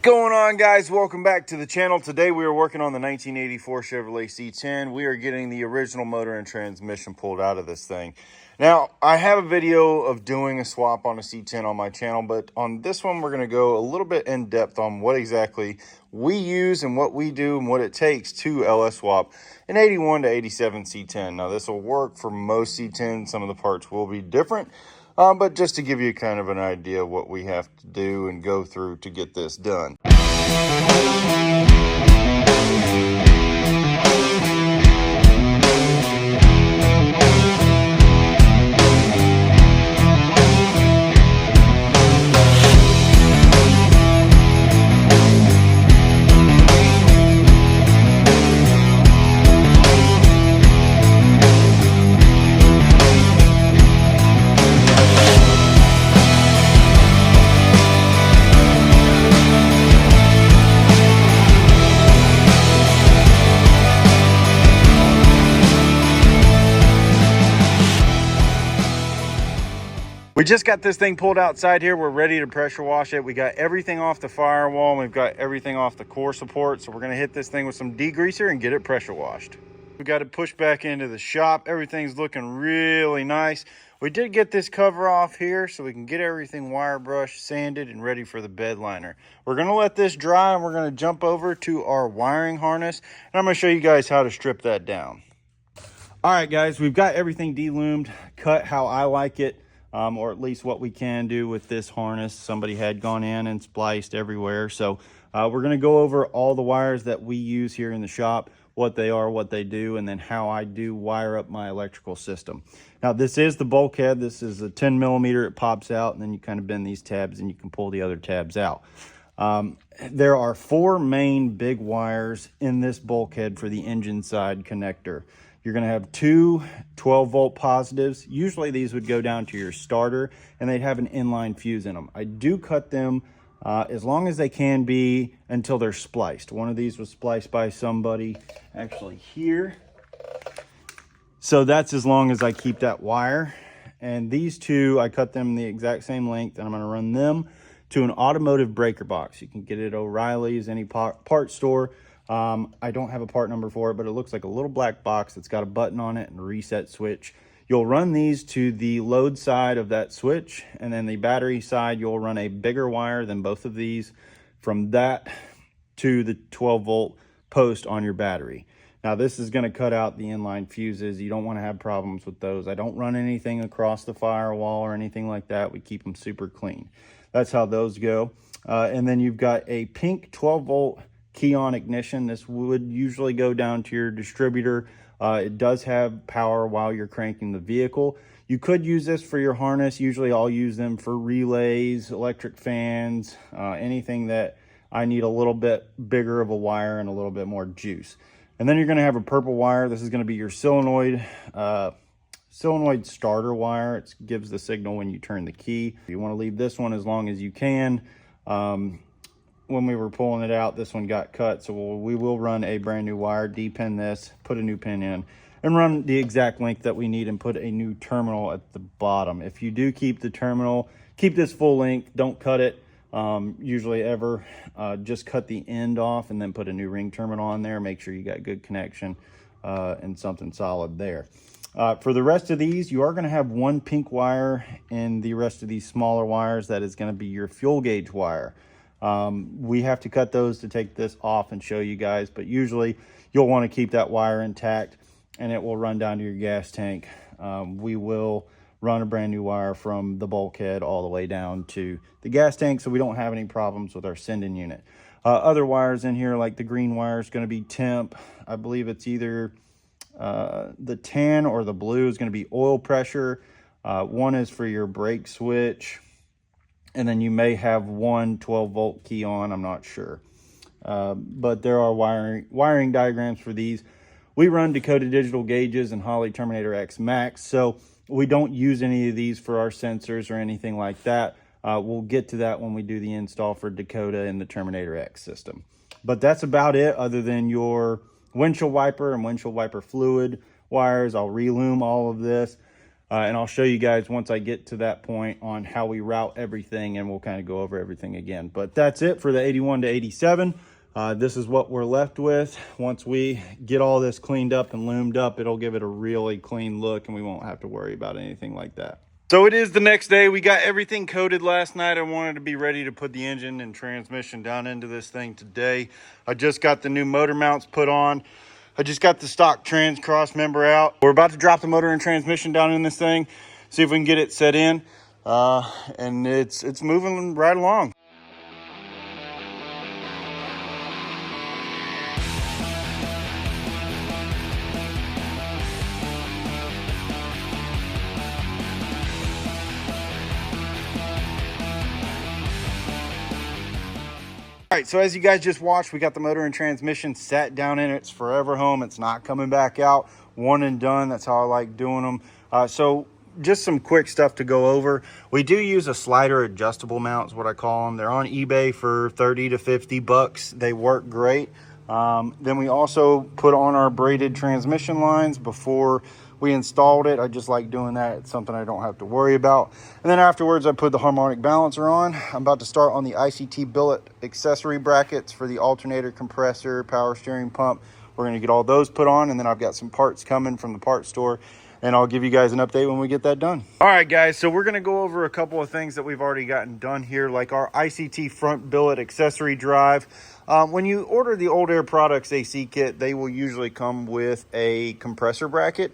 Going on, guys? Welcome back to the channel. Today we are working on the 1984 Chevrolet C10. We are getting the original motor and transmission pulled out of this thing. Now, I have a video of doing a swap on a C10 on my channel, but on this one we're going to go a little bit in depth on what exactly we use and what we do and what it takes to LS swap an 81 to 87 C10. Now, this will work for most C10s. Some of the parts will be different. But just to give you kind of an idea of what we have to do and go through to get this done. We just got this thing pulled outside here. We're ready to pressure wash it. We got everything off the firewall and we've got everything off the core support. So we're gonna hit this thing with some degreaser and get it pressure washed. We got it pushed back into the shop. Everything's looking really nice. We did get this cover off here so we can get everything wire brushed, sanded, and ready for the bed liner. We're gonna let this dry and we're gonna jump over to our wiring harness and I'm gonna show you guys how to strip that down. All right, guys, we've got everything deloomed, cut how I like it. Or at least what we can do with this harness. Somebody had gone in and spliced everywhere. So we're going to go over all the wires that we use here in the shop, what they are, what they do, and then how I do wire up my electrical system. Now, this is the bulkhead. This is a 10 millimeter. It pops out, and then you kind of bend these tabs, and you can pull the other tabs out. There are four main big wires in this bulkhead for the engine side connector. You're going to have two 12-volt positives. Usually these would go down to your starter, and they'd have an inline fuse in them. I do cut them as long as they can be until they're spliced. One of these was spliced by somebody actually here. So that's as long as I keep that wire. And these two, I cut them the exact same length, and I'm going to run them to an automotive breaker box. You can get it at O'Reilly's, any part store. I don't have a part number for it, but it looks like a little black box that's got a button on it and a reset switch. You'll run these to the load side of that switch, and then the battery side, you'll run a bigger wire than both of these from that to the 12-volt post on your battery. Now, this is going to cut out the inline fuses. You don't want to have problems with those. I don't run anything across the firewall or anything like that. We keep them super clean. That's how those go. And then you've got a pink 12-volt key-on ignition. This would usually go down to your distributor. It does have power while you're cranking the vehicle. You could use this for your harness. Usually I'll use them for relays, electric fans, anything that I need a little bit bigger of a wire and a little bit more juice. And then you're going to have a purple wire. This is going to be your solenoid starter wire. It gives the signal when you turn the key. You want to leave this one as long as you can. When we were pulling it out, this one got cut, so we will run a brand new wire, depin this, put a new pin in, and run the exact length that we need and put a new terminal at the bottom. If you do keep the terminal, keep this full length, don't cut it usually ever. Just cut the end off and then put a new ring terminal on there. Make sure you got good connection and something solid there. For the rest of these, you are going to have one pink wire in the rest of these smaller wires. That is going to be your fuel gauge wire. We have to cut those to take this off and show you guys, but usually you'll want to keep that wire intact and it will run down to your gas tank. We will run a brand new wire from the bulkhead all the way down to the gas tank so we don't have any problems with our sending unit. Other wires in here, like the green wire, is going to be temp. I believe it's either the tan or the blue is going to be oil pressure. One is for your brake switch. And then you may have one 12-volt key on, I'm not sure. But there are wiring diagrams for these. We run Dakota Digital gauges and Holley Terminator X Max, so we don't use any of these for our sensors or anything like that. We'll get to that when we do the install for Dakota and the Terminator X system. But that's about it, other than your windshield wiper and windshield wiper fluid wires. I'll relume all of this. And I'll show you guys once I get to that point on how we route everything, and we'll kind of go over everything again. But that's it for the 81 to 87. This is what we're left with. Once we get all this cleaned up and loomed up, it'll give it a really clean look, and we won't have to worry about anything like that. So it is the next day. We got everything coated last night. I wanted to be ready to put the engine and transmission down into this thing today. I just got the new motor mounts put on. I just got the stock trans cross member out. We're about to drop the motor and transmission down in this thing, see if we can get it set in, and it's moving right along. All right, so as you guys just watched, we got the motor and transmission sat down in its forever home. It's not coming back out. One and done. That's how I like doing them. So just some quick stuff to go over. We do use a slider adjustable mount is what I call them. They're on eBay for 30 to 50 bucks. They work great. Then we also put on our braided transmission lines before we installed it. I just like doing that. It's something I don't have to worry about. And then afterwards, I put the harmonic balancer on. I'm about to start on the ICT billet accessory brackets for the alternator, compressor, power steering pump. We're going to get all those put on, and then I've got some parts coming from the parts store, and I'll give you guys an update when we get that done. All right, guys, so we're going to go over a couple of things that we've already gotten done here, like our ICT front billet accessory drive. When you order the Old Air Products AC kit, they will usually come with a compressor bracket.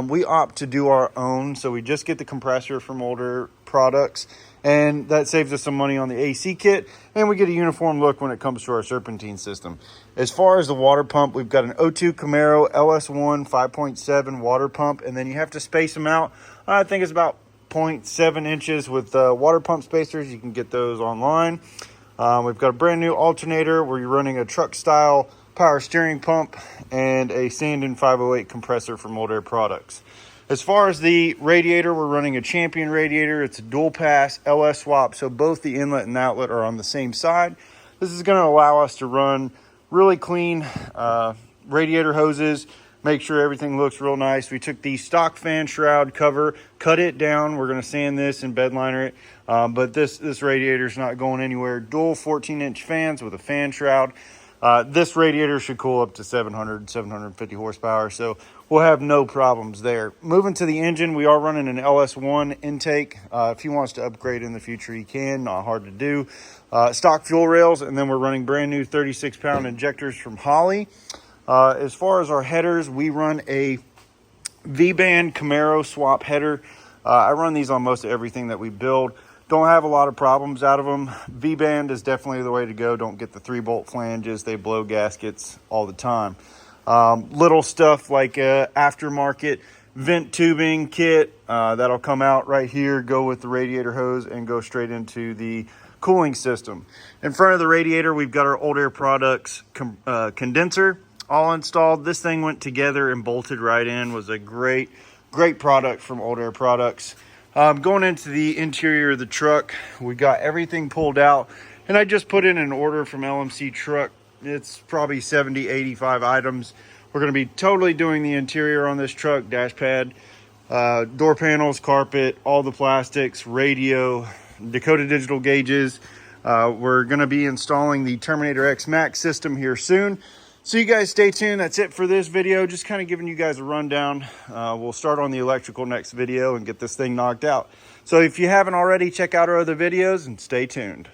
We opt to do our own, so we just get the compressor from Old Air Products, and that saves us some money on the AC kit, and we get a uniform look when it comes to our serpentine system. As far as the water pump, we've got an O2 Camaro LS1 5.7 water pump, and then you have to space them out. I think it's about 0.7 inches with water pump spacers. You can get those online. We've got a brand new alternator where you're running a truck style power steering pump and a Sandin 508 compressor from Old Air Products. As far as the radiator, we're running a Champion radiator. It's a dual pass LS swap, so both the inlet and outlet are on the same side. This is going to allow us to run really clean radiator hoses, make sure everything looks real nice. We took the stock fan shroud cover, cut it down. We're going to sand this and bed liner it, but this radiator is not going anywhere. Dual 14-inch fans with a fan shroud. This radiator should cool up to 750 horsepower, so we'll have no problems there. Moving to the engine, we are running an LS1 intake. If he wants to upgrade in the future, he can. Not hard to do. Stock fuel rails, and then we're running brand new 36-pound injectors from Holley. As far as our headers, we run a V-band Camaro swap header. I run these on most of everything that we build. Don't have a lot of problems out of them. V-band is definitely the way to go. Don't get the 3-bolt flanges. They blow gaskets all the time. Little stuff like aftermarket vent tubing kit that'll come out right here, go with the radiator hose, and go straight into the cooling system. In front of the radiator, we've got our Old Air Products condenser all installed. This thing went together and bolted right in. Was a great product from Old Air Products. Going into the interior of the truck, we got everything pulled out, and I just put in an order from LMC Truck. It's probably 70, 85 items. We're going to be totally doing the interior on this truck, dash pad, door panels, carpet, all the plastics, radio, Dakota digital gauges. We're going to be installing the Terminator X Max system here soon. So you guys stay tuned. That's it for this video. Just kind of giving you guys a rundown. We'll start on the electrical next video and get this thing knocked out. So if you haven't already, check out our other videos and stay tuned.